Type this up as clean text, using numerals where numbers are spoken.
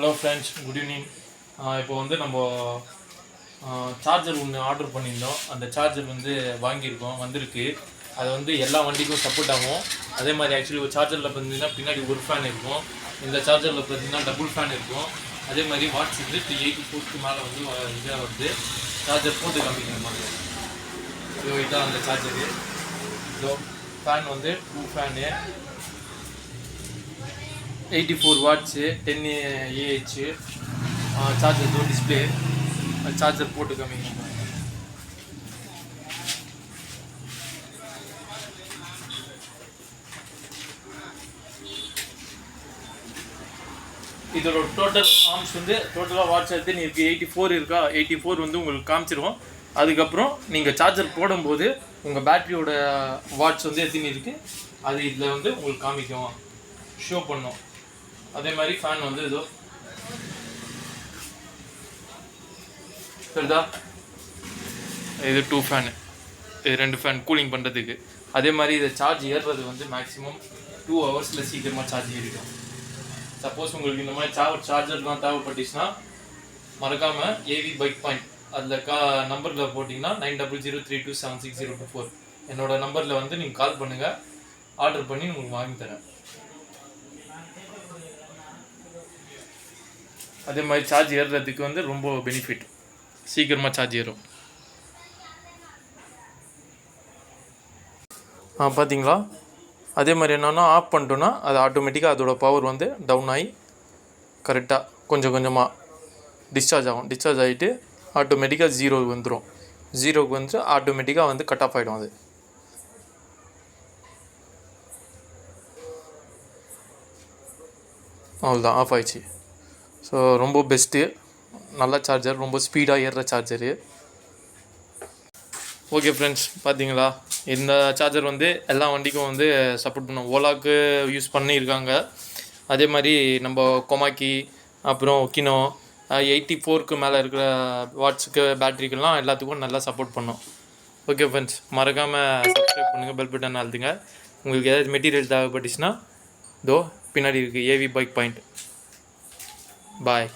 Hello friends, good evening. இப்போ வந்து நம்ம சார்ஜர் ஒன்று ஆர்டர் பண்ணியிருந்தோம். அந்த சார்ஜர் வந்து வாங்கியிருக்கோம், வந்திருக்கு. அது வந்து எல்லா வண்டிக்கும் சப்போர்ட் ஆகும். அதே மாதிரி ஆக்சுவலி ஒரு சார்ஜரில் பார்த்தீங்கன்னா பின்னாடி ஒரு ஃபேன் இருக்கும், இந்த சார்ஜரில் பார்த்தீங்கன்னா டபுள் ஃபேன் இருக்கும். அதே மாதிரி வாட்ஸ் வந்து 384க்கு மேலே வந்து இதாக வந்து சார்ஜர் போட்டு காமிக்கிற மாதிரி. இதுதான் அந்த சார்ஜரு. இதோ ஃபேன் வந்து 2 fan, 84 watts, 10 AH charger. Display charger போட்டு காமிங்க. இதோட டோட்டல் ஆர்ம்ஸ் வந்து டோட்டலாக வாட்ஸ் எடுத்து இருக்குது 84 இருக்கா, 84 வந்து உங்களுக்கு காமிச்சிருவோம். அதுக்கப்புறம் நீங்கள் சார்ஜர் போடும்போது உங்கள் பேட்டரியோட வாட்ஸ் வந்து எத்தனை இருக்குது அது இதில் வந்து உங்களுக்கு காமிக்கும், ஷோ பண்ணும். அதே மாதிரி ஃபேன் வந்து இதோ சரிதா, இது 2 ஃபேனு, இது 2 ஃபேன் கூலிங் பண்ணுறதுக்கு. அதே மாதிரி இதை சார்ஜ் ஏறுறது வந்து மேக்ஸிமம் 2 ஹவர்ஸில் சீக்கிரமாக சார்ஜ் ஏறிடும். சப்போஸ் உங்களுக்கு இந்த மாதிரி சார்ஜர்லாம் தேவைப்பட்டுச்சுன்னா மறக்காமல் ஏவி பைக் பாயிண்ட் அதில் நம்பரில் போட்டிங்கன்னா 9003276024 என்னோடய நம்பரில் வந்து நீங்கள் கால் பண்ணுங்கள், ஆர்டர் பண்ணி உங்களுக்கு வாங்கி தரேன். அதே மாதிரி சார்ஜ் ஏறுறதுக்கு வந்து ரொம்ப பெனிஃபிட், சீக்கிரமாக சார்ஜ் ஏறும். பார்த்தீங்களா? அதே மாதிரி என்னென்னா ஆஃப் பண்ணிட்டோன்னா அது ஆட்டோமேட்டிக்காக அதோடய பவர் வந்து டவுன் ஆகி கரெக்டாக கொஞ்சம் கொஞ்சமாக டிஸ்சார்ஜ் ஆகும். டிஸ்சார்ஜ் ஆகிட்டு ஆட்டோமேட்டிக்காக 0க்கு வந்துடும். 0க்கு வந்து ஆட்டோமேட்டிக்காக வந்து கட் ஆஃப் ஆகிடும். அது அவ்வளோதான், ஆஃப் ஆகிடுச்சு. ஸோ ரொம்ப பெஸ்ட்டு, நல்ல சார்ஜர், ரொம்ப ஸ்பீடாக ஏறுற சார்ஜரு. ஓகே ஃப்ரெண்ட்ஸ், பார்த்தீங்களா? இந்த சார்ஜர் வந்து எல்லா வண்டிக்கும் வந்து சப்போர்ட் பண்ணும். ஓலாவுக்கு யூஸ் பண்ணியிருக்காங்க. அதே மாதிரி நம்ம கொமாக்கி, அப்புறம் ஒக்கினோ 84க்கு மேலே இருக்கிற வாட்ஸுக்கு பேட்ரிக்கெல்லாம் எல்லாத்துக்கும் நல்லா சப்போர்ட் பண்ணும். ஓகே ஃப்ரெண்ட்ஸ், மறக்காமல் சப்ஸ்கிரைப் பண்ணுங்கள், பெல் பட்டன் அழுத்துங்க. உங்களுக்கு ஏதாவது மெட்டீரியல் தேவைப்பட்டுச்சுன்னா இதோ பின்னாடி இருக்குது ஏவி பைக் பாயிண்ட். பாய்.